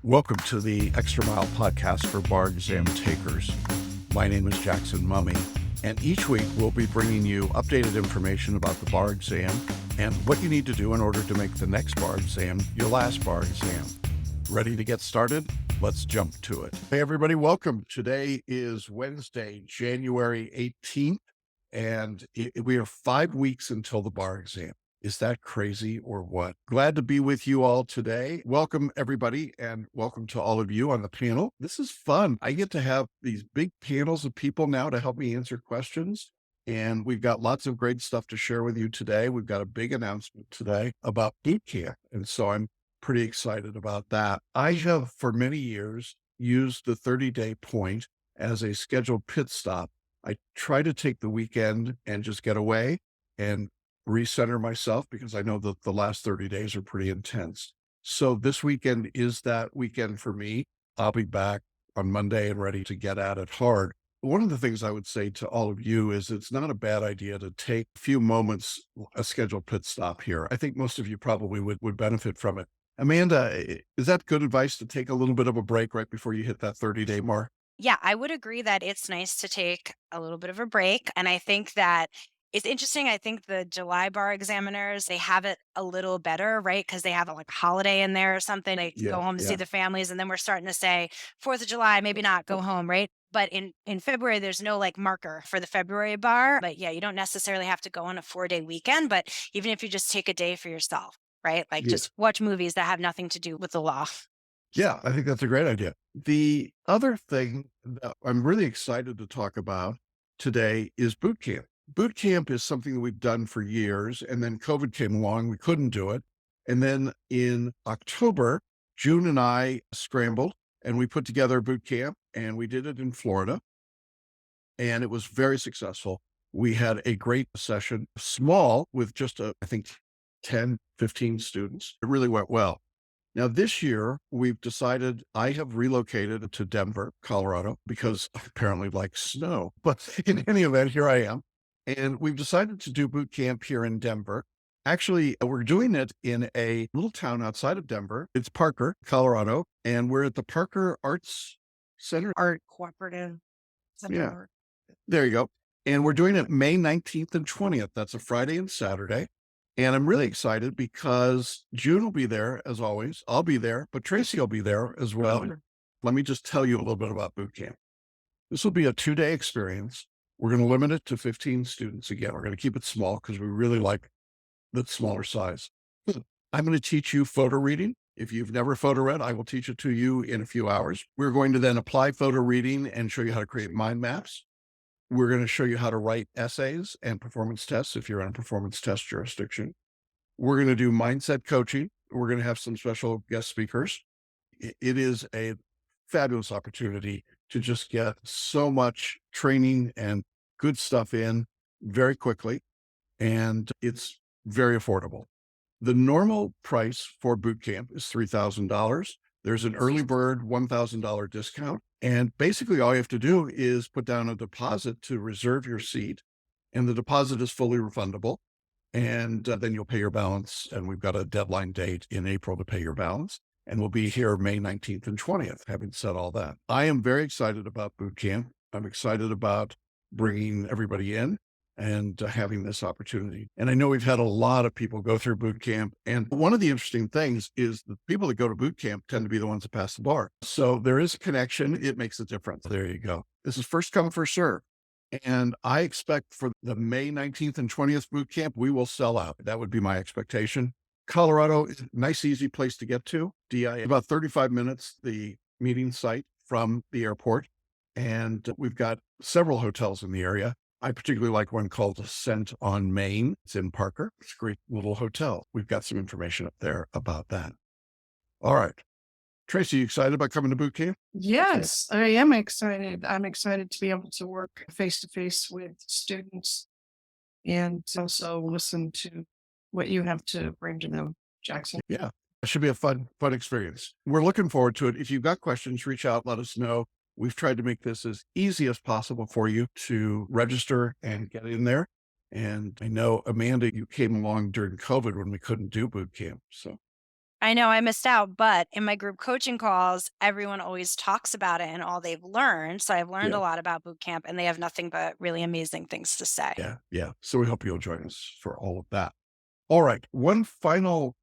Welcome to the Extra Mile podcast for bar exam takers. My name is Jackson Mummy, and each week we'll be bringing you updated information about the bar exam and what you need to do in order to make the next bar exam your last bar exam. Ready to get started? Let's jump to it. Hey everybody, welcome. Today is Wednesday, January 18th, and we are 5 weeks until the bar exam. Is that crazy or what? Glad to be with you all today. Welcome, everybody, and welcome to all of you on the panel. This is fun. I get to have these big panels of people now to help me answer questions, and we've got lots of great stuff to share with you today. We've got a big announcement today about boot camp, and so I'm pretty excited about that. I have, for many years, used the 30-day point as a scheduled pit stop. I try to take the weekend and just get away and recenter myself because I know that the last 30 days are pretty intense. So this weekend is that weekend for me. I'll be back on Monday and ready to get at it hard. One of the things I would say to all of you is it's not a bad idea to take a few moments, a scheduled pit stop here. I think most of you probably would benefit from it. Amanda, is that good advice to take a little bit of a break right before you hit that 30-day mark? Yeah, I would agree that it's nice to take a little bit of a break. And I think that it's interesting. I think the July bar examiners, they have it a little better, right? Because they have a like holiday in there or something. They Yeah, go home to see yeah. the families. And then we're starting to say 4th of July, maybe not go home, right? But in February, there's no like marker for the February bar. But yeah, you don't necessarily have to go on a 4-day weekend. But even if you just take a day for yourself, right? Like Yeah. just watch movies that have nothing to do with the law. Yeah, I think that's a great idea. The other thing that I'm really excited to talk about today is boot camp. Boot camp is something that we've done for years, and then COVID came along, we couldn't do it. And then in October, June and I scrambled and we put together a boot camp and we did it in Florida, and it was very successful. We had a great session, small with just, I think 10, 15 students. It really went well. Now, this year, we've decided I have relocated to Denver, Colorado, because I apparently like snow. But in any event, here I am. And we've decided to do boot camp here in Denver. Actually, we're doing it in a little town outside of Denver. It's Parker, Colorado. And we're at the Parker Arts Center. Art cooperative Yeah, center. there you go. And we're doing it May 19th and 20th. That's a Friday and Saturday. And I'm really excited because June will be there as always. I'll be there, but Tracy will be there as well. Let me just tell you a little bit about boot camp. This will be a 2-day experience. We're going to limit it to 15 students again. We're going to keep it small because we really like the smaller size. I'm going to teach you photo reading. If you've never photo read, I will teach it to you in a few hours. We're going to then apply photo reading and show you how to create mind maps. We're going to show you how to write essays and performance tests if you're in a performance test jurisdiction. We're going to do mindset coaching. We're going to have some special guest speakers. It is a fabulous opportunity to just get so much training and good stuff in very quickly, and it's very affordable. The normal price for boot camp is $3,000. There's an early bird $1,000 discount. And basically, all you have to do is put down a deposit to reserve your seat, and the deposit is fully refundable. And then you'll pay your balance. And we've got a deadline date in April to pay your balance. And we'll be here May 19th and 20th, having said all that. I am very excited about boot camp. I'm excited about bringing everybody in and having this opportunity. And I know we've had a lot of people go through boot camp. And one of the interesting things is the people that go to boot camp tend to be the ones that pass the bar. So there is a connection. It makes a difference. There you go. This is first come, first serve. And I expect for the May 19th and 20th boot camp, we will sell out. That would be my expectation. Colorado is a nice, easy place to get to. DI, about 35 minutes, the meeting site from the airport. And we've got several hotels in the area. I particularly like one called Ascent on Main. It's in Parker. It's a great little hotel. We've got some information up there about that. All right. Tracy, you excited about coming to boot camp? Yes, I am excited. I'm excited to be able to work face to face with students and also listen to what you have to bring to them, Jackson. Yeah, it should be a fun experience. We're looking forward to it. If you've got questions, reach out, let us know. We've tried to make this as easy as possible for you to register and get in there. And I know, Amanda, you came along during COVID when we couldn't do boot camp. So I know I missed out, but in my group coaching calls, everyone always talks about it and all they've learned. So I've learned Yeah. a lot about boot camp and they have nothing but really amazing things to say. Yeah. Yeah. So we hope you'll join us for all of that. All right. One final,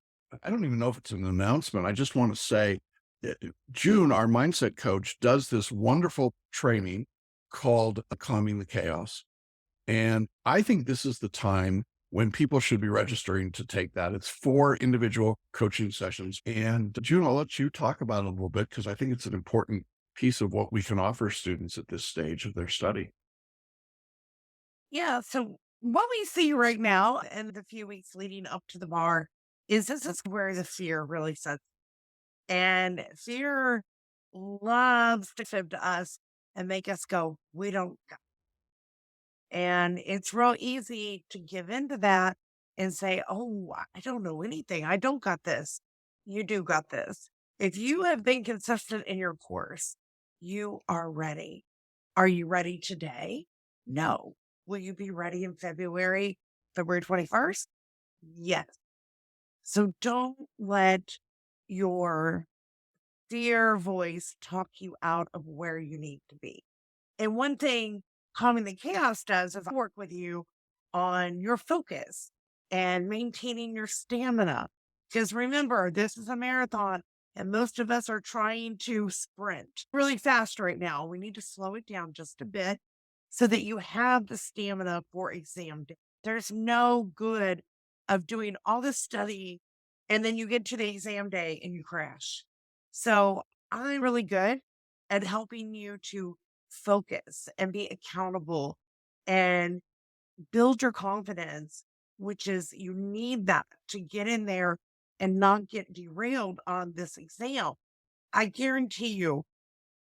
I don't even know if it's an announcement. I just want to say June, our mindset coach, does this wonderful training called Calming the Chaos. And I think this is the time when people should be registering to take that. It's 4 individual coaching sessions. And June, I'll let you talk about it a little bit because I think it's an important piece of what we can offer students at this stage of their study. Yeah. So what we see right now and the few weeks leading up to the bar is this is where the fear really sets. And fear loves to fib to us and make us go, we don't got. And it's real easy to give into that and say, oh, I don't know anything. I don't got this. You do got this. If you have been consistent in your course, you are ready. Are you ready today? No. Will you be ready in February 21st? Yes. So don't let your fear voice talk you out of where you need to be. And one thing Calming the Chaos does is work with you on your focus and maintaining your stamina. Because remember, this is a marathon and most of us are trying to sprint really fast right now. We need to slow it down just a bit so that you have the stamina for exam day. There's no good of doing all this study and then you get to the exam day and you crash. So I'm really good at helping you to focus and be accountable and build your confidence, which is you need that to get in there and not get derailed on this exam. I guarantee you,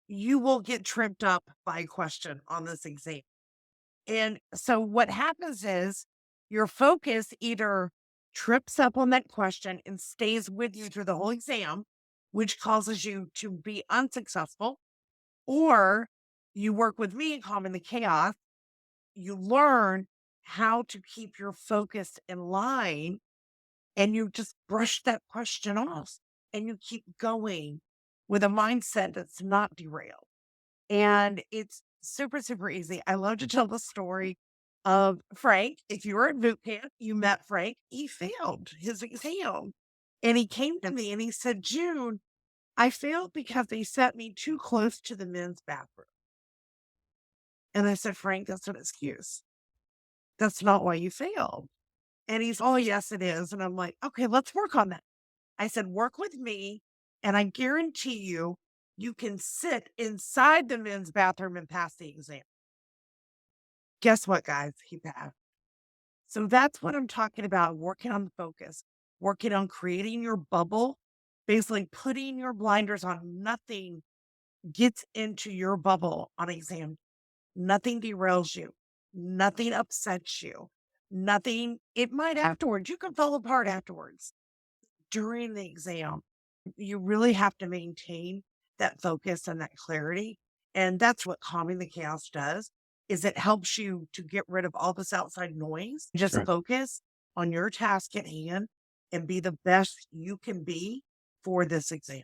you will get tripped up by a question on this exam. And so what happens is your focus either trips up on that question and stays with you through the whole exam, which causes you to be unsuccessful, or you work with me and Calm in the Chaos. You learn how to keep your focus in line and you just brush that question off and you keep going with a mindset that's not derailed. And it's super, super easy. I love to tell the story of Frank. If you were at boot camp, you met Frank. He failed his exam. And he came to me and he said, June, I failed because they set me too close to the men's bathroom. And I said, Frank, that's an excuse. That's not why you failed. And he's, oh, yes, it is. And I'm like, okay, let's work on that. I said, work with me. And I guarantee you, you can sit inside the men's bathroom and pass the exam. Guess what, guys? He passed. So that's what I'm talking about, working on the focus, working on creating your bubble, basically putting your blinders on. Nothing gets into your bubble on exam. Nothing derails you. Nothing upsets you. Nothing, it might afterwards. You can fall apart afterwards. During the exam, you really have to maintain that focus and that clarity. And that's what calming the chaos does is it helps you to get rid of all this outside noise. Just Sure. focus on your task at hand and be the best you can be for this exam.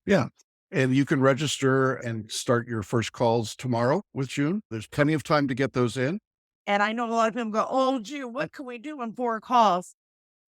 Yeah. And you can register and start your first calls tomorrow with June. There's plenty of time to get those in. And I know a lot of people go, oh, gee, what can we do in 4 calls?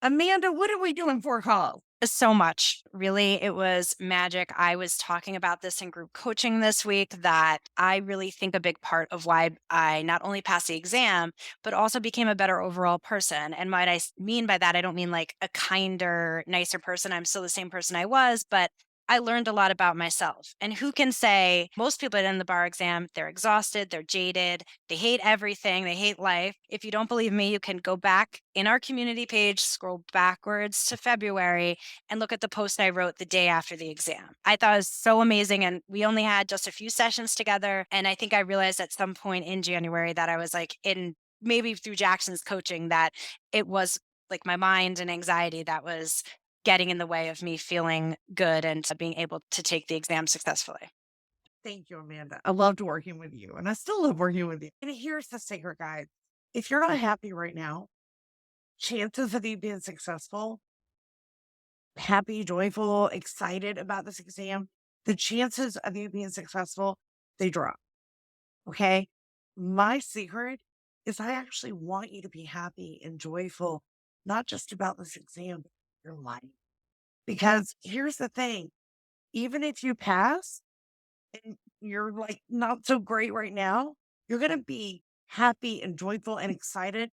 Amanda, what are we doing 4 calls? So much. Really, it was magic. I was talking about this in group coaching this week that I really think a big part of why I not only passed the exam, but also became a better overall person. And what I mean by that, I don't mean like a kinder, nicer person. I'm still the same person I was, but I learned a lot about myself. And who can say most people in the bar exam, they're exhausted, they're jaded, they hate everything, they hate life. If you don't believe me, you can go back in our community page, scroll backwards to February, and look at the post I wrote the day after the exam. I thought it was so amazing. And we only had just a few sessions together. And I think I realized at some point in January that I was like, in maybe through Jackson's coaching, that it was like my mind and anxiety that was getting in the way of me feeling good and being able to take the exam successfully. Thank you, Amanda. I loved working with you and I still love working with you. And here's the secret, guys. If you're not happy right now, chances of you being successful happy, joyful, excited about this exam, the chances of you being successful, they drop. Okay. My secret is I actually want you to be happy and joyful, not just about this exam, but your life. Because here's the thing, even if you pass and you're like not so great right now, you're going to be happy and joyful and excited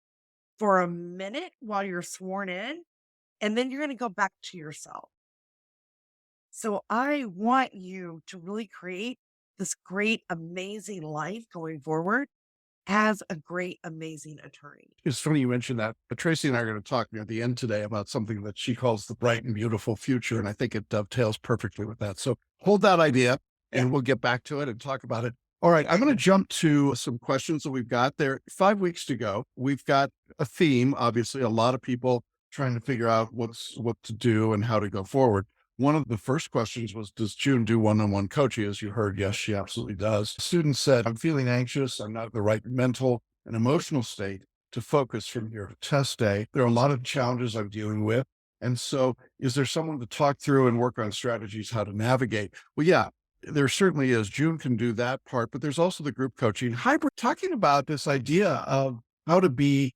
for a minute while you're sworn in, and then you're going to go back to yourself. So I want you to really create this great, amazing life going forward as a great, amazing attorney. It's funny you mentioned that. But Tracy and I are going to talk near the end today about something that she calls the bright and beautiful future. And I think it dovetails perfectly with that. So hold that idea Yeah. and we'll get back to it and talk about it. All right. I'm going to jump to some questions that we've got there. 5 weeks to go. We've got a theme, obviously, a lot of people trying to figure out what to do and how to go forward. One of the first questions was, does June do one-on-one coaching? As you heard, yes, she absolutely does. Students said, I'm feeling anxious. I'm not in the right mental and emotional state to focus from your test day. There are a lot of challenges I'm dealing with. And so is there someone to talk through and work on strategies how to navigate? Well, yeah, there certainly is. June can do that part, but there's also the group coaching. Hybrid, talking about this idea of how to be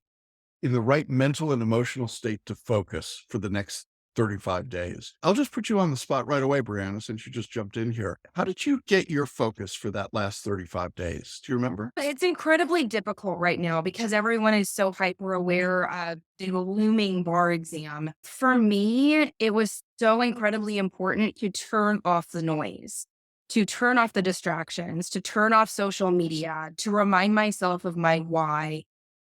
in the right mental and emotional state to focus for the next 35 days. I'll just put you on the spot right away, Brianna, since you just jumped in here. How did you get your focus for that last 35 days? Do you remember? It's incredibly difficult right now because everyone is so hyper aware of the looming bar exam. For me, it was so incredibly important to turn off the noise, to turn off the distractions, to turn off social media, to remind myself of my why.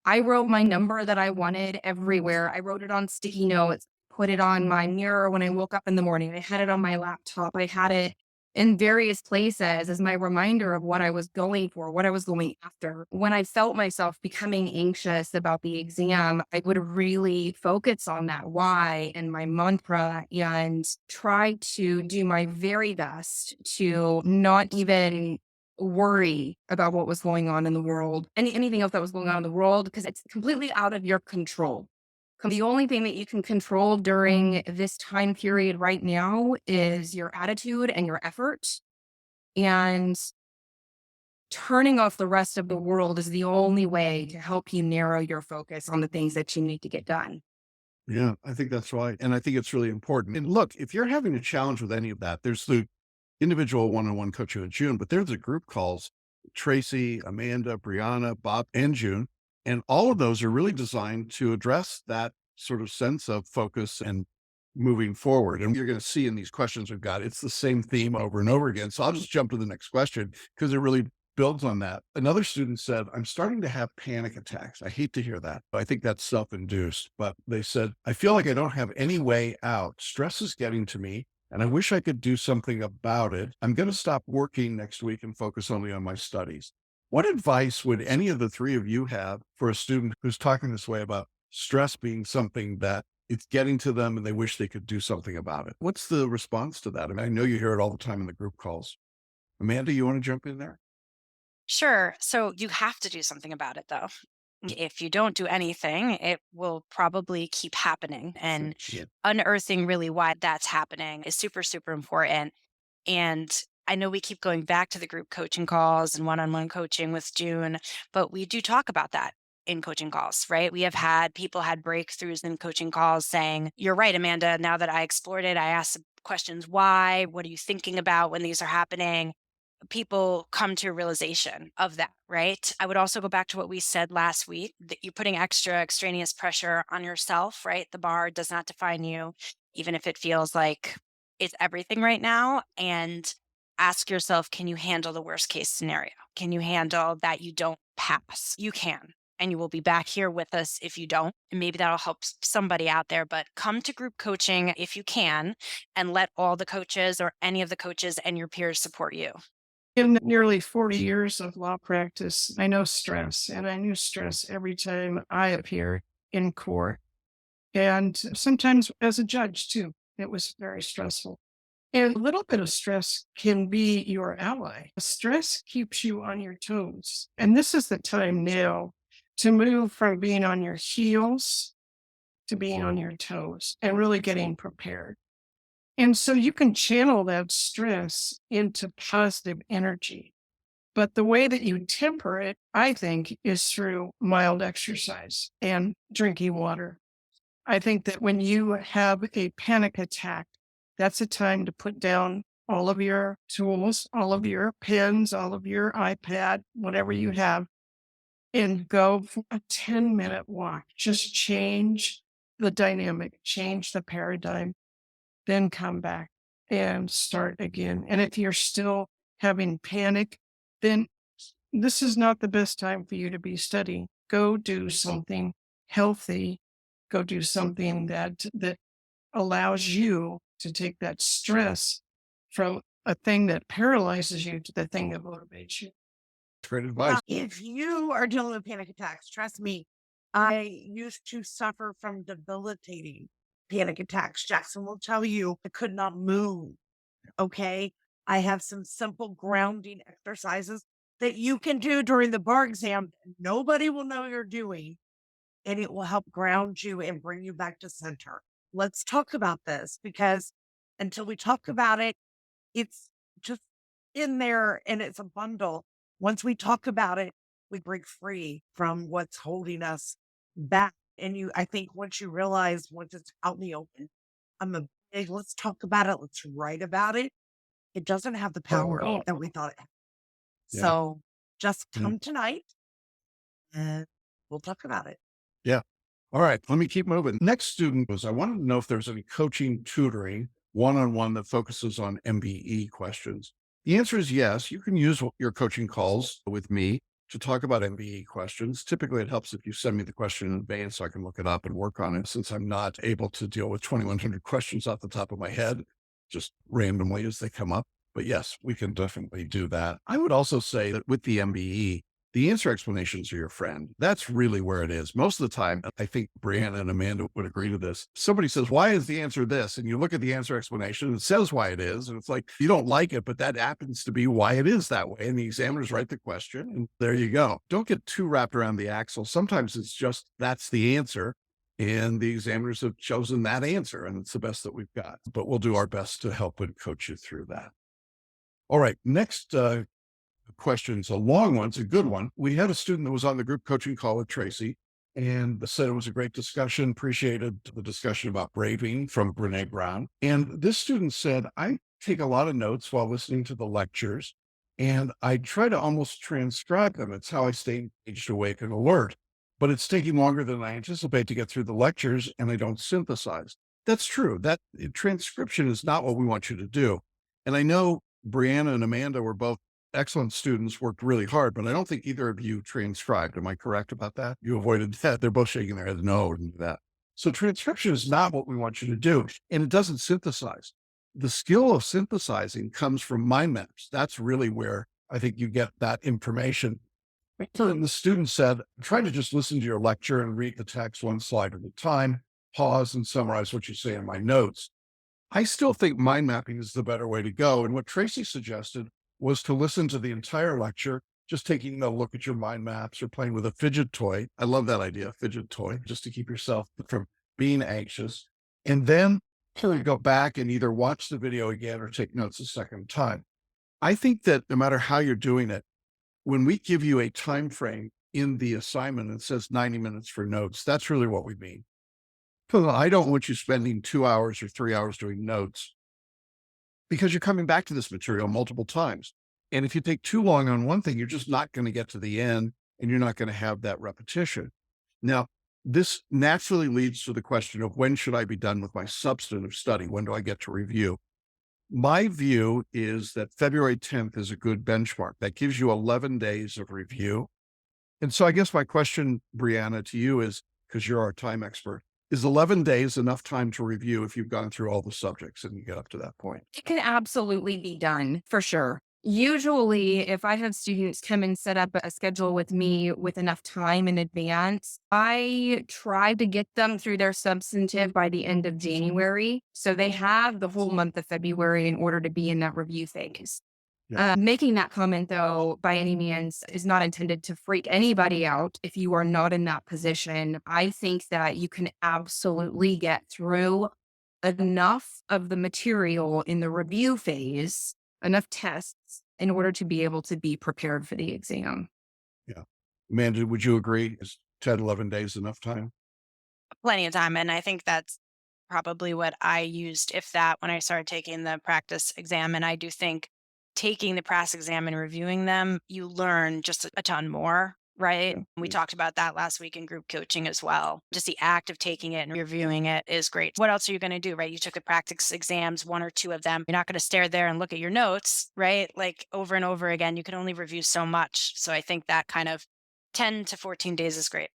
I wrote my number that I wanted everywhere. I wrote it on sticky notes, put it on my mirror when I woke up in the morning. I had it on my laptop. I had it in various places as my reminder of what I was going for, what I was going after. When I felt myself becoming anxious about the exam, I would really focus on that why and my mantra and try to do my very best to not even worry about what was going on in the world, anything else that was going on in the world, because it's completely out of your control. The only thing that you can control during this time period right now is your attitude and your effort. And turning off the rest of the world is the only way to help you narrow your focus on the things that you need to get done. Yeah, I think that's right. And I think it's really important. And look, if you're having a challenge with any of that, there's the individual one-on-one coaching in June, but there's the group calls, Tracy, Amanda, Brianna, Bob, and June. And all of those are really designed to address that sort of sense of focus and moving forward. And you're going to see in these questions we've got, it's the same theme over and over again. So I'll just jump to the next question because it really builds on that. Another student said, I'm starting to have panic attacks. I hate to hear that. I think that's self-induced, but they said, I feel like I don't have any way out. Stress is getting to me and I wish I could do something about it. I'm going to stop working next week and focus only on my studies. What advice would any of the three of you have for a student who's talking this way about stress being something that it's getting to them and they wish they could do something about it? What's the response to that? I mean, I know you hear it all the time in the group calls. Amanda, you want to jump in there? Sure. So you have to do something about it, though. If you don't do anything, it will probably keep happening. And Yeah. unearthing really why that's happening is super, super important. And I know we keep going back to the group coaching calls and one-on-one coaching with June, but we do talk about that in coaching calls, right? We have had people had breakthroughs in coaching calls saying, you're right, Amanda. Now that I explored it, I asked some questions. Why? What are you thinking about when these are happening? People come to a realization of that, right? I would also go back to what we said last week, that you're putting extra extraneous pressure on yourself, right? The bar does not define you, even if it feels like it's everything right now. And ask yourself, can you handle the worst case scenario? Can you handle that you don't pass? You can. And you will be back here with us if you don't. And maybe that'll help somebody out there. But come to group coaching if you can, and let all the coaches or any of the coaches and your peers support you. In nearly 40 years of law practice, I know stress, and I knew stress every time I appeared in court. And sometimes as a judge, too, it was very stressful. And a little bit of stress can be your ally. Stress keeps you on your toes. And this is the time now to move from being on your heels to being on your toes and really getting prepared. And so you can channel that stress into positive energy. But the way that you temper it, I think, is through mild exercise and drinking water. I think that when you have a panic attack, that's a time to put down all of your tools, all of your pens, all of your iPad, whatever you have, and go for a 10-minute walk. Just change the dynamic, change the paradigm, then come back and start again. And if you're still having panic, then this is not the best time for you to be studying. Go do something healthy. Go do something that allows you to take that stress from a thing that paralyzes you to the thing that motivates you. Great advice. If you are dealing with panic attacks, trust me, I used to suffer from debilitating panic attacks. Jackson will tell you I could not move. Okay. I have some simple grounding exercises that you can do during the bar exam. Nobody will know you're doing, and it will help ground you and bring you back to center. Let's talk about this because until we talk about it, it's just in there and it's a bundle. Once we talk about it, we break free from what's holding us back. And I think once you realize, once it's out in the open, I'm a big, let's talk about it. Let's write about it. It doesn't have the power that we thought it had. Yeah. So just Yeah. come tonight and we'll talk about it. Yeah. All right. Let me keep moving. Next student was, I wanted to know if there's any coaching tutoring one-on-one that focuses on MBE questions. The answer is yes. You can use your coaching calls with me to talk about MBE questions. Typically, it helps if you send me the question in advance so I can look it up and work on it, since I'm not able to deal with 2,100 questions off the top of my head, just randomly as they come up. But yes, we can definitely do that. I would also say that with the MBE, the answer explanations are your friend. That's really where it is. Most of the time, I think Brianna and Amanda would agree to this. Somebody says, why is the answer this? And you look at the answer explanation and it says why it is. And it's like, you don't like it, but that happens to be why it is that way. And the examiners write the question and there you go. Don't get too wrapped around the axle. Sometimes it's just, that's the answer. And the examiners have chosen that answer and it's the best that we've got, but we'll do our best to help and coach you through that. All right. Next, question's a long one. It's a good one. We had a student that was on the group coaching call with Tracy and said it was a great discussion, appreciated the discussion about braving from Brene Brown. And this student said, I take a lot of notes while listening to the lectures and I try to almost transcribe them. It's how I stay engaged, awake, and alert. But it's taking longer than I anticipate to get through the lectures and I don't synthesize. That's true. That transcription is not what we want you to do. And I know Brianna and Amanda were both excellent students, worked really hard, but I don't think either of you transcribed. Am I correct about that? You avoided that. They're both shaking their heads no to that. So transcription is not what we want you to do. And it doesn't synthesize. The skill of synthesizing comes from mind maps. That's really where I think you get that information. And the student said, try to just listen to your lecture and read the text one slide at a time, pause and summarize what you say in my notes. I still think mind mapping is the better way to go. And what Tracy suggested was to listen to the entire lecture, just taking a look at your mind maps or playing with a fidget toy. I love that idea, fidget toy, just to keep yourself from being anxious. And then go back and either watch the video again or take notes a second time. I think that no matter how you're doing it, when we give you a time frame in the assignment, it says 90 minutes for notes. That's really what we mean. I don't want you spending 2 hours or 3 hours doing notes because you're coming back to this material multiple times. And if you take too long on one thing, you're just not going to get to the end and you're not going to have that repetition. Now, this naturally leads to the question of when should I be done with my substantive study? When do I get to review? My view is that February 10th is a good benchmark. That gives you 11 days of review. And so I guess my question, Brianna, to you is, because you're our time expert, is 11 days enough time to review if you've gone through all the subjects and you get up to that point? It can absolutely be done for sure. Usually, if I have students come and set up a schedule with me with enough time in advance, I try to get them through their substantive by the end of January. So they have the whole month of February in order to be in that review phase. Yeah. Making that comment, though, by any means is not intended to freak anybody out if you are not in that position. I think that you can absolutely get through enough of the material in the review phase, enough tests in order to be able to be prepared for the exam. Yeah. Amanda, would you agree? Is 10, 11 days enough time? Plenty of time. And I think that's probably what I used, if that, when I started taking the practice exam. And I do think taking the practice exam and reviewing them, you learn just a ton more, right? Yeah. We Yeah. talked about that last week in group coaching as well. Just the act of taking it and reviewing it is great. What else are you going to do, right? You took the practice exams, one or two of them. You're not going to stare there and look at your notes, right? Like over and over again. You can only review so much. So I think that kind of 10 to 14 days is great.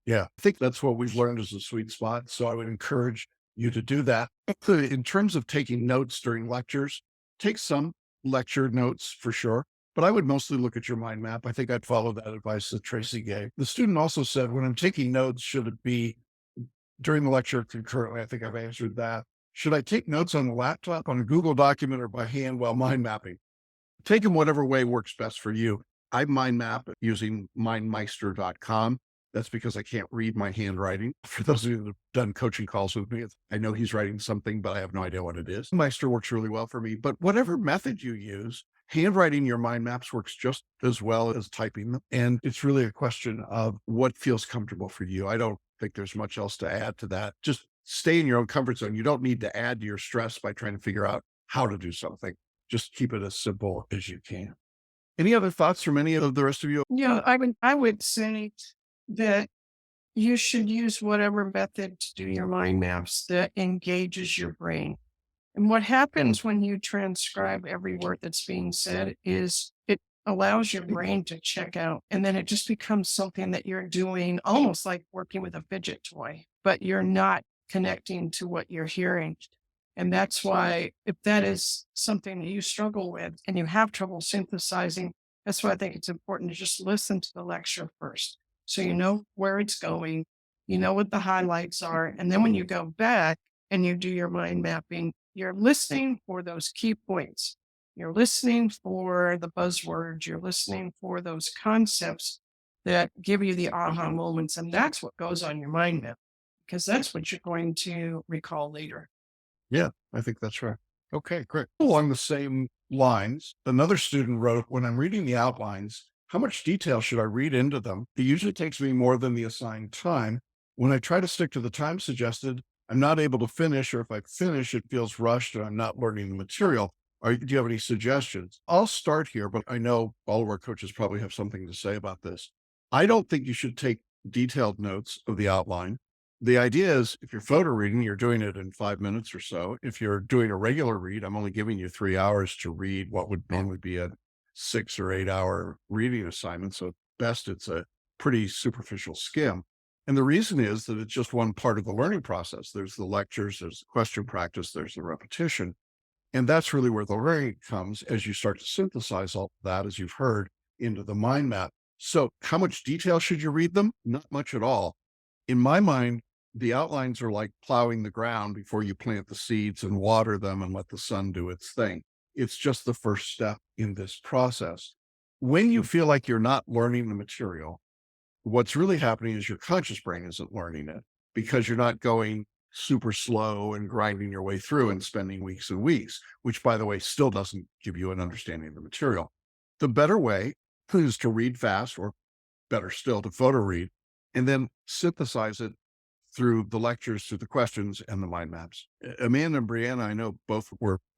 Yeah, I think that's what we've learned is a sweet spot. So I would encourage you to do that. In terms of taking notes during lectures, take some lecture notes for sure, but I would mostly look at your mind map. I think I'd follow that advice that Tracy gave. The student also said, when I'm taking notes, should it be during the lecture concurrently? I think I've answered that. Should I take notes on the laptop, on a Google document, or by hand while mind mapping? Take them whatever way works best for you. I mind map using mindmeister.com. That's because I can't read my handwriting. For those of you that have done coaching calls with me, I know he's writing something, but I have no idea what it is. Meister works really well for me, but whatever method you use, handwriting your mind maps works just as well as typing them. And it's really a question of what feels comfortable for you. I don't think there's much else to add to that. Just stay in your own comfort zone. You don't need to add to your stress by trying to figure out how to do something. Just keep it as simple as you can. Any other thoughts from any of the rest of you? Yeah, I would say that you should use whatever method to do your mind maps that engages your brain. And what happens when you transcribe every word that's being said is it allows your brain to check out. And then it just becomes something that you're doing almost like working with a fidget toy, but you're not connecting to what you're hearing. And that's why, if that is something that you struggle with and you have trouble synthesizing, that's why I think it's important to just listen to the lecture first. So you know where it's going, you know what the highlights are. And then when you go back and you do your mind mapping, you're listening for those key points. You're listening for the buzzwords. You're listening for those concepts that give you the aha moments. And that's what goes on your mind map, because that's what you're going to recall later. Yeah, I think that's right. Okay, great. Along the same lines, another student wrote, when I'm reading the outlines, how much detail should I read into them? It usually takes me more than the assigned time. When I try to stick to the time suggested, I'm not able to finish, or if I finish, it feels rushed and I'm not learning the material. Do you have any suggestions? I'll start here, but I know all of our coaches probably have something to say about this. I don't think you should take detailed notes of the outline. The idea is, if you're photo reading, you're doing it in 5 minutes or so. If you're doing a regular read, I'm only giving you 3 hours to read what would normally be a 6 or 8 hour reading assignment. So at best, it's a pretty superficial skim. And the reason is that it's just one part of the learning process. There's the lectures, there's the question practice, there's the repetition. And that's really where the learning comes as you start to synthesize all of that, as you've heard, into the mind map. So how much detail should you read them? Not much at all. In my mind, the outlines are like plowing the ground before you plant the seeds and water them and let the sun do its thing. It's just the first step in this process. When you feel like you're not learning the material, what's really happening is your conscious brain isn't learning it, because you're not going super slow and grinding your way through and spending weeks and weeks, which, by the way, still doesn't give you an understanding of the material. The better way is to read fast, or better still, to photo read, and then synthesize it through the lectures, through the questions and the mind maps. Amanda and Brianna, I know both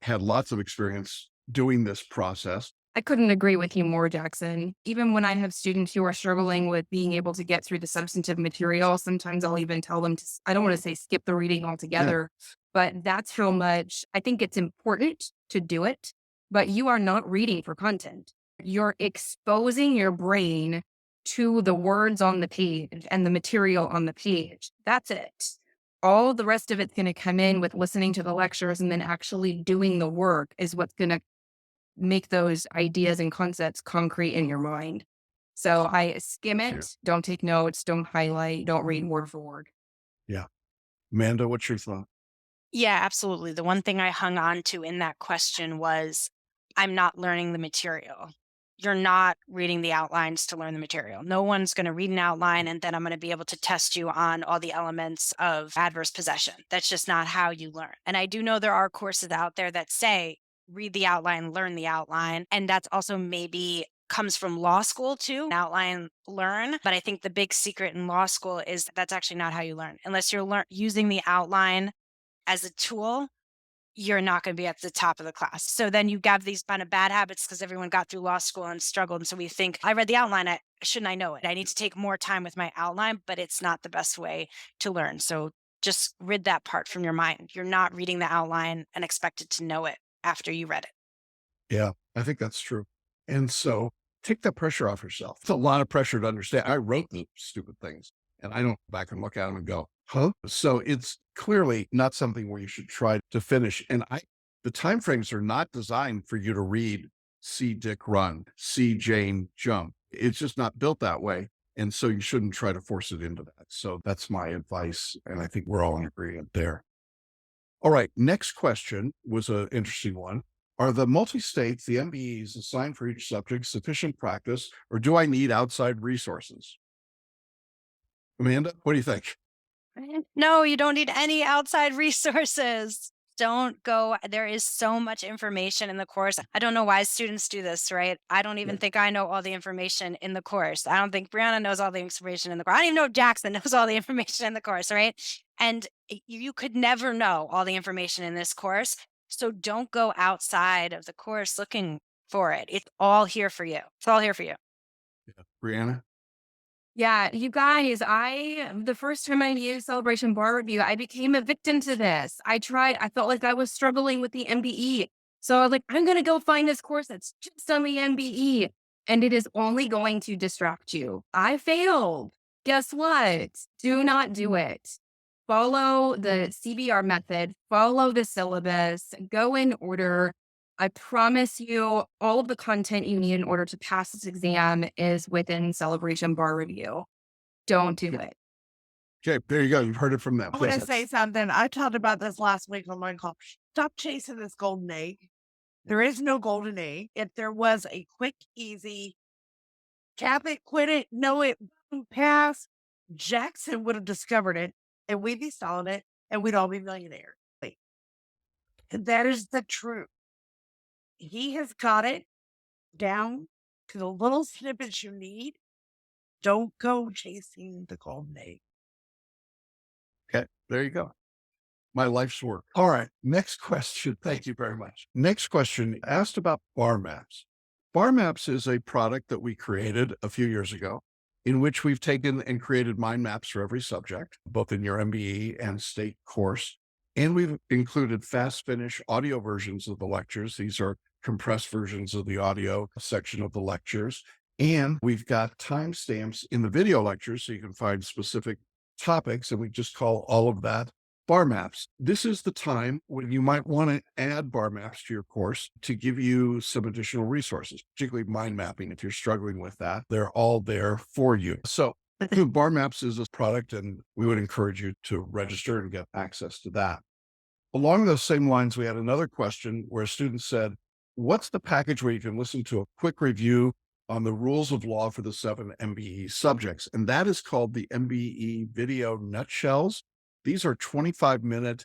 had lots of experience doing this process. I couldn't agree with you more, Jackson. Even when I have students who are struggling with being able to get through the substantive material, sometimes I'll even tell them to, I don't want to say skip the reading altogether, but that's how much I think it's important to do it. But you are not reading for content. You're exposing your brain to the words on the page and the material on the page. That's it. All the rest of it's going to come in with listening to the lectures, and then actually doing the work is what's going to make those ideas and concepts concrete in your mind. So I skim it, don't take notes, don't highlight, don't read word for word. Yeah. Amanda, what's your thought? Yeah, absolutely. The one thing I hung on to in that question was, I'm not learning the material. you're not reading the outlines to learn the material. No one's going to read an outline and then I'm going to be able to test you on all the elements of adverse possession. That's just not how you learn. And I do know there are courses out there that say read the outline, learn the outline. And that's also maybe comes from law school too, outline, learn. But I think the big secret in law school is that's actually not how you learn. Unless you're using the outline as a tool, you're not going to be at the top of the class. So then you have these kind of bad habits because everyone got through law school and struggled. And so we think, I read the outline. Shouldn't I know it? I need to take more time with my outline, but it's not the best way to learn. So just rid that part from your mind. You're not reading the outline and expected to know it after you read it. Yeah, I think that's true. And so take that pressure off yourself. It's a lot of pressure to understand. I wrote the stupid things and I don't go back and look at them and go, huh? So it's clearly not something where you should try to finish. And the timeframes are not designed for you to read, see Dick run, see Jane jump. It's just not built that way. And so you shouldn't try to force it into that. So that's my advice. And I think we're all in agreement there. All right. Next question was an interesting one. Are the multi-states, the MBEs assigned for each subject sufficient practice, or do I need outside resources? Amanda, what do you think? No, you don't need any outside resources. Don't go. There is so much information in the course. I don't know why students do this, right? I don't even think I know all the information in the course. I don't think Brianna knows all the information in the course. I don't even know if Jackson knows all the information in the course, right? And you could never know all the information in this course. So don't go outside of the course looking for it. It's all here for you. It's all here for you. Yeah. Brianna? Yeah, you guys, the first time I used Celebration Bar Review, I became a victim to this. I felt like I was struggling with the MBE. So I was like, I'm going to go find this course that's just on the MBE. And it is only going to distract you. I failed. Guess what? Do not do it. Follow the CBR method, follow the syllabus, go in order. I promise you, all of the content you need in order to pass this exam is within Celebration Bar Review. Don't do it. Okay, there you go. You've heard it from them. I want to Yes. say something. I talked about this last week on my call. Stop chasing this golden egg. There is no golden egg. If there was a quick, easy, cap it, quit it, know it, boom, pass, Jackson would have discovered it and we'd be selling it and we'd all be millionaires. And that is the truth. He has got it down to the little snippets you need. Don't go chasing the golden egg. Okay, there you go. My life's work. All right, next question. Thank you very much. Next question asked about bar maps. Bar maps is a product that we created a few years ago in which we've taken and created mind maps for every subject, both in your MBE and state course. And we've included fast finish audio versions of the lectures. These are compressed versions of the audio section of the lectures. And we've got timestamps in the video lectures so you can find specific topics. And we just call all of that bar maps. This is the time when you might want to add bar maps to your course to give you some additional resources, particularly mind mapping. If you're struggling with that, they're all there for you. So bar maps is a product and we would encourage you to register and get access to that. Along those same lines, we had another question where a student said, what's the package where you can listen to a quick review on the rules of law for the 7 MBE subjects? And that is called the MBE Video Nutshells. These are 25-minute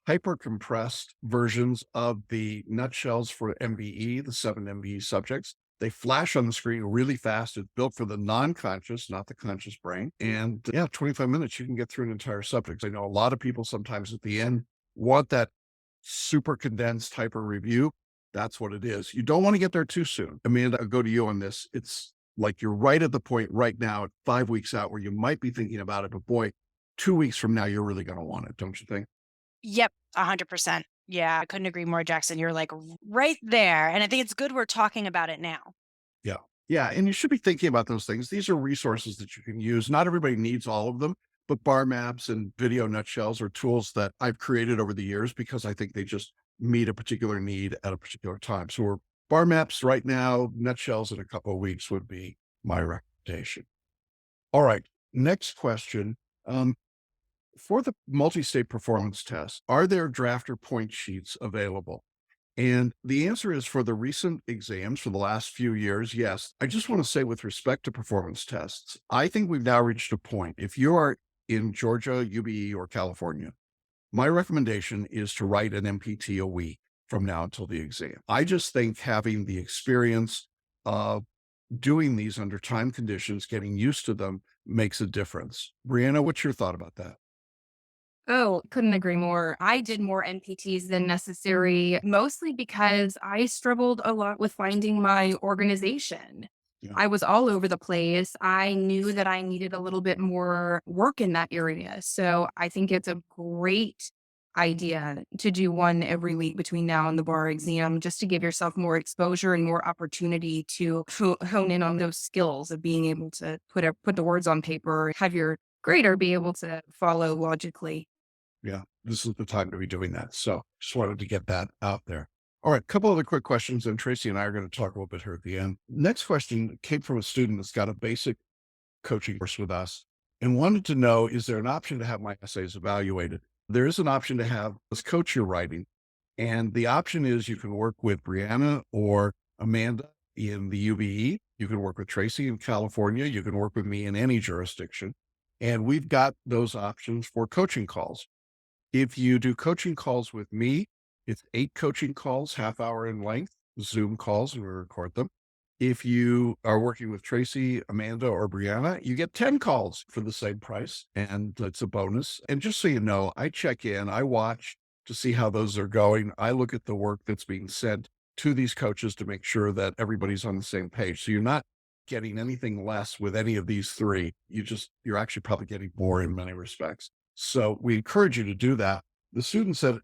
hyper compressed versions of the nutshells for MBE, the 7 MBE subjects. They flash on the screen really fast. It's built for the non-conscious, not the conscious brain. And 25 minutes, you can get through an entire subject. I know a lot of people sometimes at the end want that super condensed hyper review. That's what it is. You don't want to get there too soon. Amanda, I'll go to you on this. It's like you're right at the point right now at 5 weeks out where you might be thinking about it, but boy, 2 weeks from now, you're really going to want it, don't you think? Yep, 100%. Yeah, I couldn't agree more, Jackson. You're like right there. And I think it's good we're talking about it now. Yeah. Yeah. And you should be thinking about those things. These are resources that you can use. Not everybody needs all of them, but bar maps and video nutshells are tools that I've created over the years because I think they just meet a particular need at a particular time. So we're bar maps right now, nutshells in a couple of weeks would be my recommendation. All right. Next question. For the multi-state performance test, are there drafter point sheets available? And the answer is for the recent exams for the last few years, yes. I just want to say, with respect to performance tests, I think we've now reached a point. If you are in Georgia, UBE, or California, my recommendation is to write an MPT a week from now until the exam. I just think having the experience of doing these under time conditions, getting used to them, makes a difference. Brianna, what's your thought about that? Oh, couldn't agree more. I did more NPTs than necessary, mostly because I struggled a lot with finding my organization. Yeah. I was all over the place. I knew that I needed a little bit more work in that area. So I think it's a great idea to do one every week between now and the bar exam, just to give yourself more exposure and more opportunity to hone in on those skills of being able to put the words on paper, have your grader be able to follow logically. Yeah, this is the time to be doing that. So just wanted to get that out there. All right, a couple other quick questions, and Tracy and I are going to talk a little bit here at the end. Next question came from a student that's got a basic coaching course with us and wanted to know, is there an option to have my essays evaluated? There is an option to have us coach your writing. And the option is you can work with Brianna or Amanda in the UBE. You can work with Tracy in California. You can work with me in any jurisdiction. And we've got those options for coaching calls. If you do coaching calls with me, it's 8 coaching calls, half hour in length, Zoom calls, and we record them. If you are working with Tracy, Amanda, or Brianna, you get 10 calls for the same price, and it's a bonus. And just so you know, I check in, I watch to see how those are going. I look at the work that's being sent to these coaches to make sure that everybody's on the same page. So you're not getting anything less with any of these 3. You're actually probably getting more in many respects. So we encourage you to do that. The student said,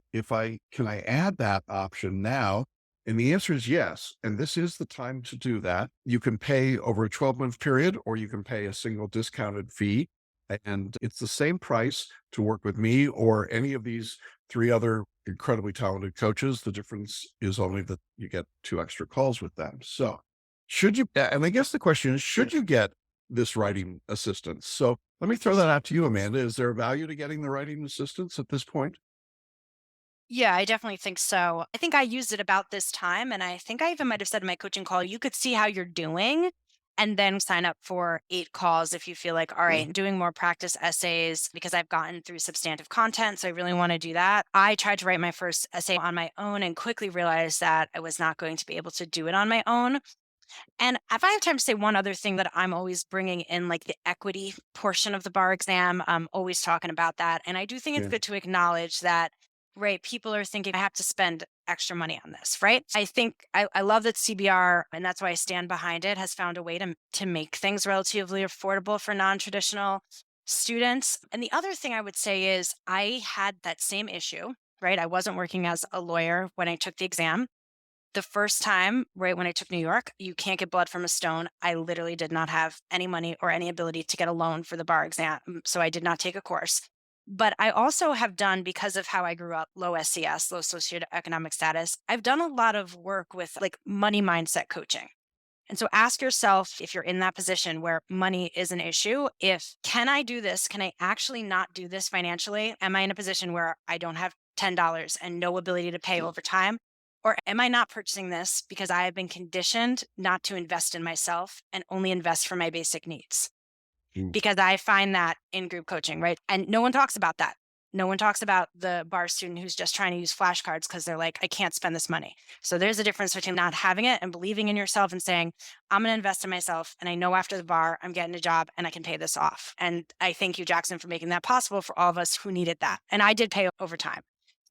can I add that option now? And the answer is yes. And this is the time to do that. You can pay over a 12-month period, or you can pay a single discounted fee. And it's the same price to work with me or any of these 3 other incredibly talented coaches. The difference is only that you get 2 extra calls with them. So and I guess the question is, should you get this writing assistance? So let me throw that out to you, Amanda. Is there a value to getting the writing assistance at this point? Yeah, I definitely think so. I think I used it about this time. And I think I even might have said in my coaching call, you could see how you're doing and then sign up for 8 calls if you feel like, all right, I'm doing more practice essays because I've gotten through substantive content. So I really want to do that. I tried to write my first essay on my own and quickly realized that I was not going to be able to do it on my own. And if I have time to say one other thing that I'm always bringing in, like the equity portion of the bar exam, I'm always talking about that. And I do think it's Yeah. good to acknowledge that, right, people are thinking, I have to spend extra money on this, right? I think I love that CBR, and that's why I stand behind it, has found a way to make things relatively affordable for non-traditional students. And the other thing I would say is I had that same issue, right? I wasn't working as a lawyer when I took the exam. The first time, right when I took New York, you can't get blood from a stone. I literally did not have any money or any ability to get a loan for the bar exam. So I did not take a course. But I also have done, because of how I grew up, low SES, low socioeconomic status, I've done a lot of work with like money mindset coaching. And so ask yourself, if you're in that position where money is an issue, can I do this? Can I actually not do this financially? Am I in a position where I don't have $10 and no ability to pay over time? Or am I not purchasing this because I have been conditioned not to invest in myself and only invest for my basic needs? Mm. Because I find that in group coaching, right? And no one talks about that. No one talks about the bar student who's just trying to use flashcards because they're like, I can't spend this money. So there's a difference between not having it and believing in yourself and saying, I'm going to invest in myself. And I know after the bar, I'm getting a job and I can pay this off. And I thank you, Jackson, for making that possible for all of us who needed that. And I did pay over time.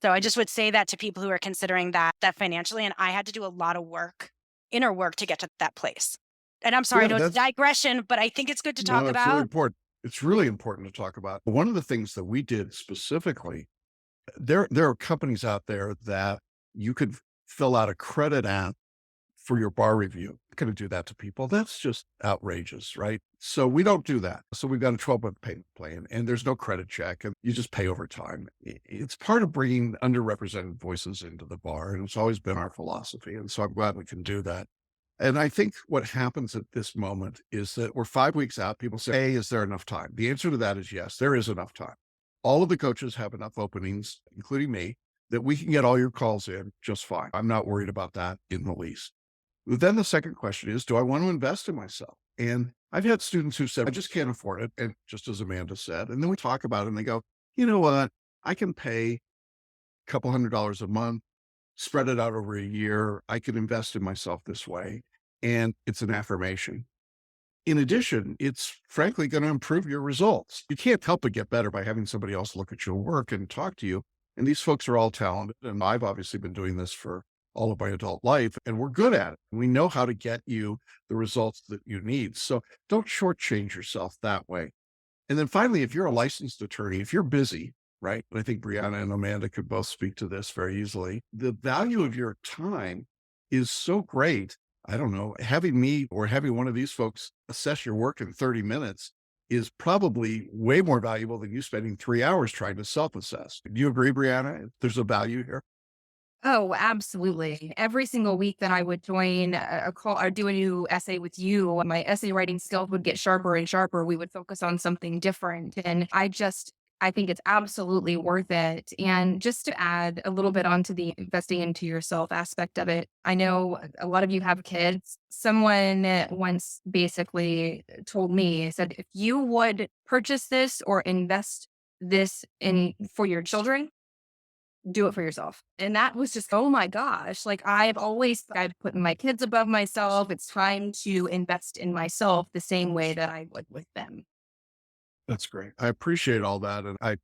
So I just would say that to people who are considering that financially. And I had to do a lot of work, inner work, to get to that place. And I'm sorry, Yeah, no that's digression, but I think it's good to talk no, it's really about. important. It's really important to talk about. One of the things that we did specifically, there are companies out there that you could fill out a credit app for your bar review. I'm going to do that to people. That's just outrageous, right? So we don't do that. So we've got a 12-month payment plan, and there's no credit check, and you just pay over time. It's part of bringing underrepresented voices into the bar, and it's always been our philosophy. And so I'm glad we can do that. And I think what happens at this moment is that we're 5 weeks out. People say, hey, is there enough time? The answer to that is yes, there is enough time. All of the coaches have enough openings, including me, that we can get all your calls in just fine. I'm not worried about that in the least. Then the second question is, do I want to invest in myself? And I've had students who said, I just can't afford it. And just as Amanda said, and then we talk about it and they go, you know what? I can pay a couple $100 a month, spread it out over a year. I can invest in myself this way. And it's an affirmation. In addition, it's frankly going to improve your results. You can't help but get better by having somebody else look at your work and talk to you. And these folks are all talented. And I've obviously been doing this for all of my adult life, and we're good at it. We know how to get you the results that you need. So don't shortchange yourself that way. And then finally, if you're a licensed attorney, if you're busy, right? And I think Brianna and Amanda could both speak to this very easily. The value of your time is so great. I don't know, having me or having one of these folks assess your work in 30 minutes is probably way more valuable than you spending 3 hours trying to self-assess. Do you agree, Brianna? There's a value here. Oh, absolutely. Every single week that I would join a call or do a new essay with you, my essay writing skills would get sharper and sharper. We would focus on something different. And I think it's absolutely worth it. And just to add a little bit onto the investing into yourself aspect of it, I know a lot of you have kids. Someone once basically told me, said, if you would purchase this or invest this in for your children, do it for yourself. And that was just, oh my gosh. Like I've put my kids above myself. It's time to invest in myself the same way that I would with them. That's great. I appreciate all that. And I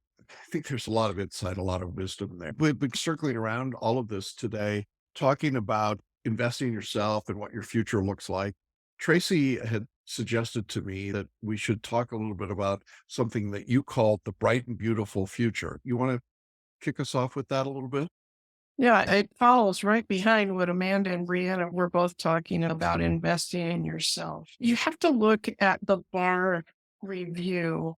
think there's a lot of insight, a lot of wisdom there. We've been circling around all of this today, talking about investing in yourself and what your future looks like. Tracy had suggested to me that we should talk a little bit about something that you called the bright and beautiful future. You want to kick us off with that a little bit? Yeah, it follows right behind what Amanda and Brianna were both talking about investing in yourself. You have to look at the bar review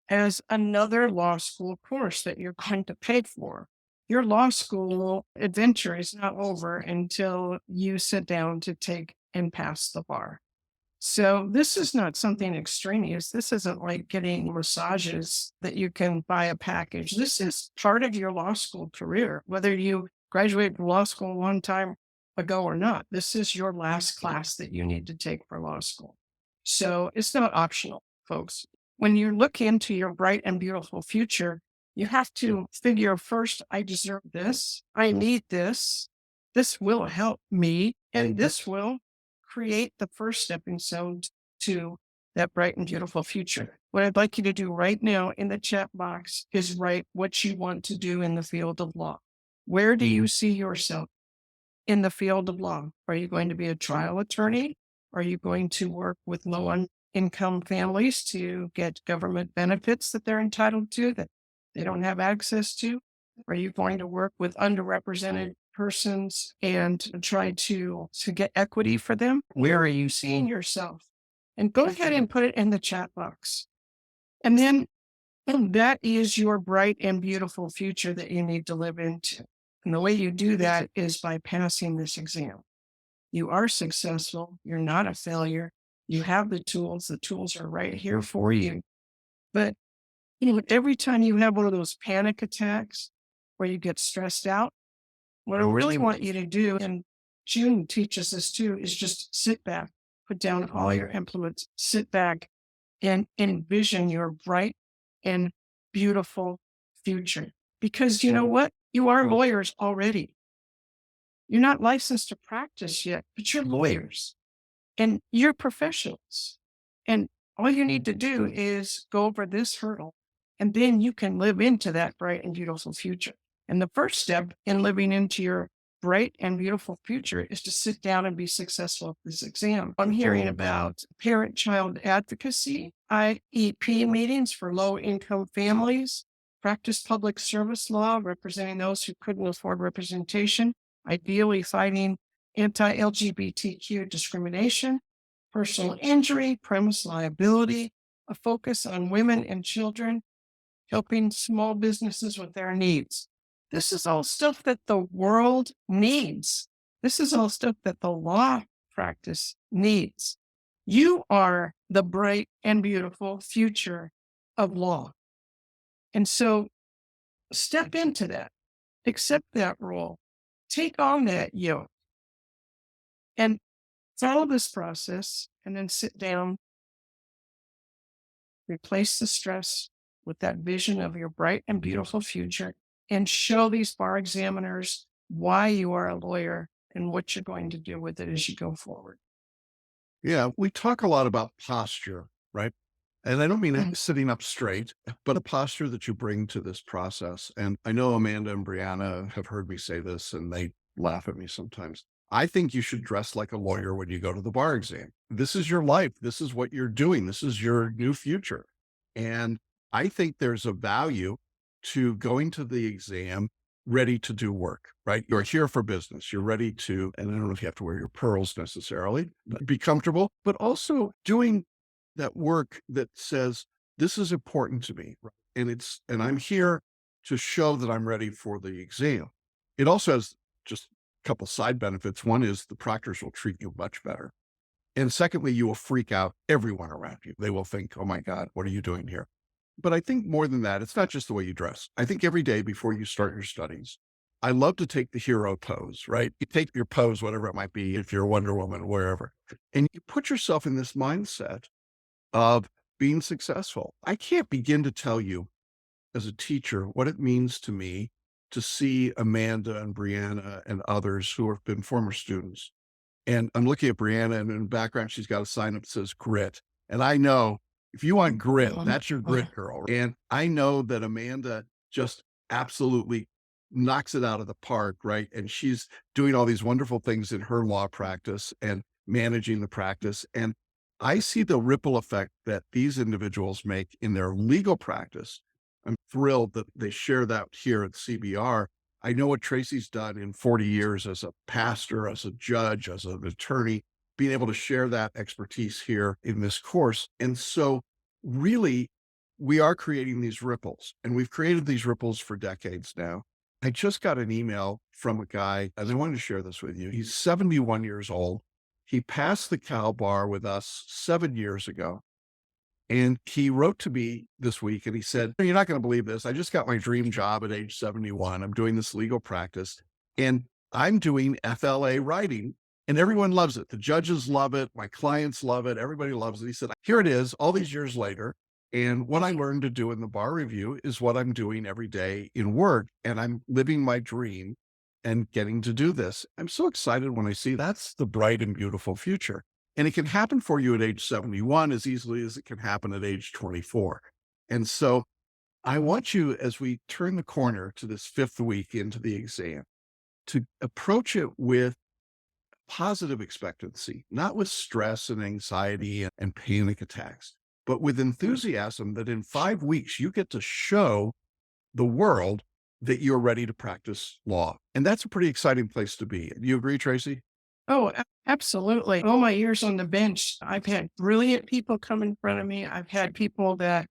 as another law school course that you're going to pay for. Your law school adventure is not over until you sit down to take and pass the bar. So this is not something extraneous. This isn't like getting massages that you can buy a package. This is part of your law school career, whether you graduated from law school one time ago or not. This is your last class that you need to take for law school. So it's not optional, folks. When you look into your bright and beautiful future, you have to figure first, I deserve this. I need this. This will help me, and this will create the first stepping stone to that bright and beautiful future. What I'd like you to do right now in the chat box is write what you want to do in the field of law. Where do you see yourself in the field of law? Are you going to be a trial attorney? Are you going to work with low income families to get government benefits that they're entitled to that they don't have access to? Are you going to work with underrepresented persons and try to get equity for them? Where are you seeing yourself? And go ahead and put it in the chat box. And then that is your bright and beautiful future that you need to live into. And the way you do that is by passing this exam. You are successful. You're not a failure. You have the tools. The tools are right here for you. But every time you have one of those panic attacks where you get stressed out, what I really want you to do, and June teaches us too, is just sit back, put down all your implements, sit back and envision your bright and beautiful future. Because you know what? You are lawyers already. You're not licensed to practice yet, but you're lawyers and you're professionals. And all you need to do is go over this hurdle, and then you can live into that bright and beautiful future. And the first step in living into your bright and beautiful future is to sit down and be successful at this exam. I'm hearing about parent-child advocacy, IEP meetings for low-income families, practice public service law, representing those who couldn't afford representation, ideally fighting anti-LGBTQ discrimination, personal injury, premise liability, a focus on women and children, helping small businesses with their needs. This is all stuff that the world needs. This is all stuff that the law practice needs. You are the bright and beautiful future of law. And so step into that accept that role, take on that yoke, and follow this process, and then sit down, replace the stress with that vision of your bright and beautiful future, and show these bar examiners why you are a lawyer and what you're going to do with it as you go forward. Yeah, we talk a lot about posture, right? And I don't mean Mhm. sitting up straight, but a posture that you bring to this process. And I know Amanda and Brianna have heard me say this and they laugh at me sometimes. I think you should dress like a lawyer when you go to the bar exam. This is your life. This is what you're doing. This is your new future. And I think there's a value to going to the exam ready to do work, right? You're here for business. You're ready to, and I don't know if you have to wear your pearls necessarily, but be comfortable, but also doing that work that says, this is important to me. Right? And I'm here to show that I'm ready for the exam. It also has just a couple side benefits. One is the proctors will treat you much better. And secondly, you will freak out everyone around you. They will think, oh my God, what are you doing here? But I think more than that, it's not just the way you dress. I think every day before you start your studies, I love to take the hero pose, right? You take your pose, whatever it might be, if you're Wonder Woman, wherever, and you put yourself in this mindset of being successful. I can't begin to tell you as a teacher what it means to me to see Amanda and Brianna and others who have been former students. And I'm looking at Brianna, and in the background, she's got a sign that says grit. And I know if you want grit, that's your grit girl. And I know that Amanda just absolutely knocks it out of the park, right? And she's doing all these wonderful things in her law practice and managing the practice. And I see the ripple effect that these individuals make in their legal practice. I'm thrilled that they share that here at CBR. I know what Tracy's done in 40 years as a pastor, as a judge, as an attorney, being able to share that expertise here in this course. And so really, we are creating these ripples, and we've created these ripples for decades now. I just got an email from a guy, and I wanted to share this with you. He's 71 years old. He passed the Cal Bar with us 7 years ago. And he wrote to me this week and he said, you're not going to believe this. I just got my dream job at age 71. I'm doing this legal practice and I'm doing FLA writing and everyone loves it. The judges love it. My clients love it. Everybody loves it. He said, here it is all these years later. And what I learned to do in the bar review is what I'm doing every day in work. And I'm living my dream and getting to do this. I'm so excited when I see that's the bright and beautiful future. And it can happen for you at age 71 as easily as it can happen at age 24. And so I want you, as we turn the corner to this fifth week into the exam, to approach it with positive expectancy, not with stress and anxiety and panic attacks, but with enthusiasm that in 5 weeks you get to show the world that you're ready to practice law. And that's a pretty exciting place to be. Do you agree, Tracy? Oh, absolutely. All my years on the bench, I've had brilliant people come in front of me. I've had people that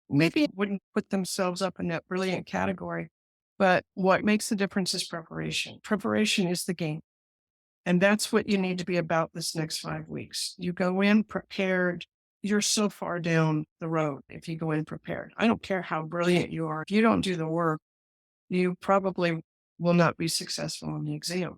maybe wouldn't put themselves up in that brilliant category. But what makes the difference is preparation. Preparation is the game. And that's what you need to be about this next 5 weeks. You go in prepared. You're so far down the road if you go in prepared. I don't care how brilliant you are. If you don't do the work, you probably will not be successful on the exam.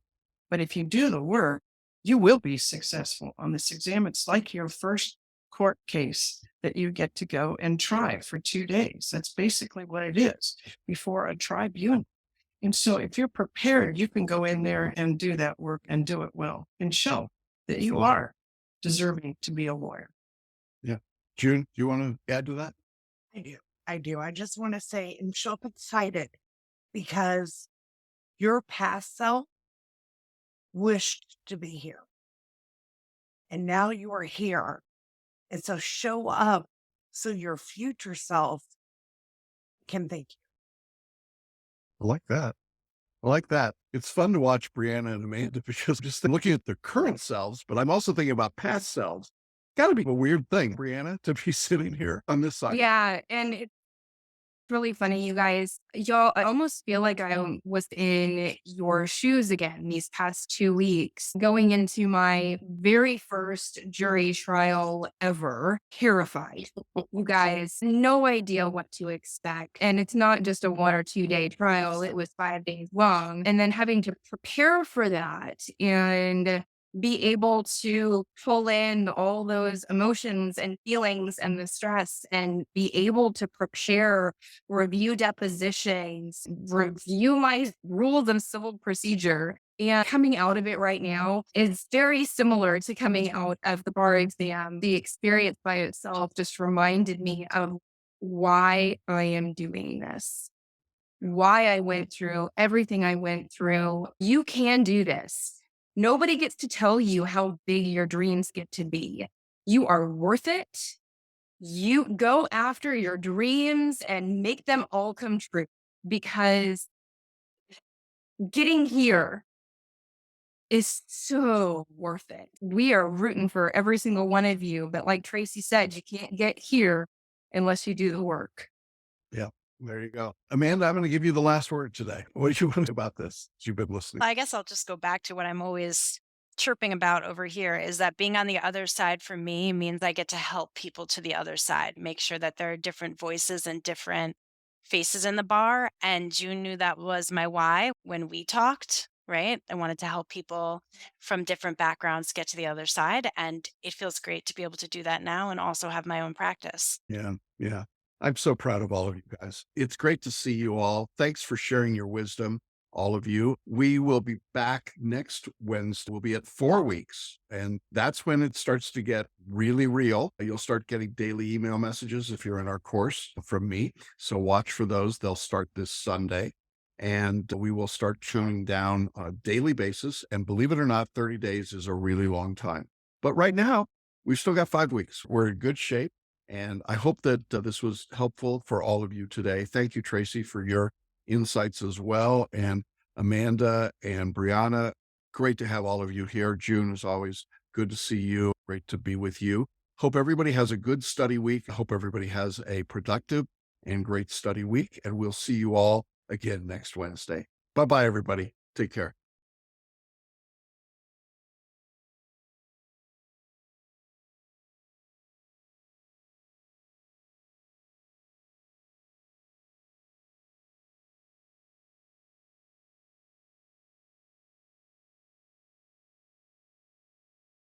But if you do the work, you will be successful on this exam. It's like your first court case that you get to go and try for 2 days. That's basically what it is before a tribunal. And so if you're prepared, you can go in there and do that work and do it well and show that you are deserving to be a lawyer. Yeah. June, do you want to add to that? I do. I do. I just want to say and show up excited because your past self wished to be here. And now you are here. And so show up so your future self can thank you. I like that. I like that. It's fun to watch Brianna and Amanda because just looking at their current selves, but I'm also thinking about past selves. Got to be a weird thing, Brianna, to be sitting here on this side. Yeah. And Really funny, you guys. Y'all, I almost feel like I was in your shoes again these past 2 weeks, going into my very first jury trial ever, terrified. You guys, no idea what to expect. And it's not just a 1 or 2 day trial, it was 5 days long. And then having to prepare for that and be able to pull in all those emotions and feelings and the stress and be able to prepare, review depositions, review my rules of civil procedure. And coming out of it right now is very similar to coming out of the bar exam. The experience by itself just reminded me of why I am doing this, why I went through everything I went through. You can do this. Nobody gets to tell you how big your dreams get to be. You are worth it. You go after your dreams and make them all come true, because getting here is so worth it. We are rooting for every single one of you. But like Tracy said, you can't get here unless you do the work. Yeah, there you go. Amanda, I'm going to give you the last word today. What do you want to say about this? You've been listening. I guess I'll just go back to what I'm always chirping about over here, is that being on the other side for me means I get to help people to the other side, make sure that there are different voices and different faces in the bar. And June knew that was my why when we talked, right? I wanted to help people from different backgrounds get to the other side. And it feels great to be able to do that now and also have my own practice. Yeah, yeah. I'm so proud of all of you guys. It's great to see you all. Thanks for sharing your wisdom, all of you. We will be back next Wednesday. We'll be at 4 weeks, and that's when it starts to get really real. You'll start getting daily email messages if you're in our course from me. So watch for those. They'll start this Sunday. And we will start tuning down on a daily basis. And believe it or not, 30 days is a really long time. But right now, we've still got 5 weeks. We're in good shape. And I hope that this was helpful for all of you today. Thank you, Tracy, for your insights as well. And Amanda and Brianna, great to have all of you here. June, as always, good to see you. Great to be with you. Hope everybody has a good study week. Hope everybody has a productive and great study week. And we'll see you all again next Wednesday. Bye-bye, everybody. Take care.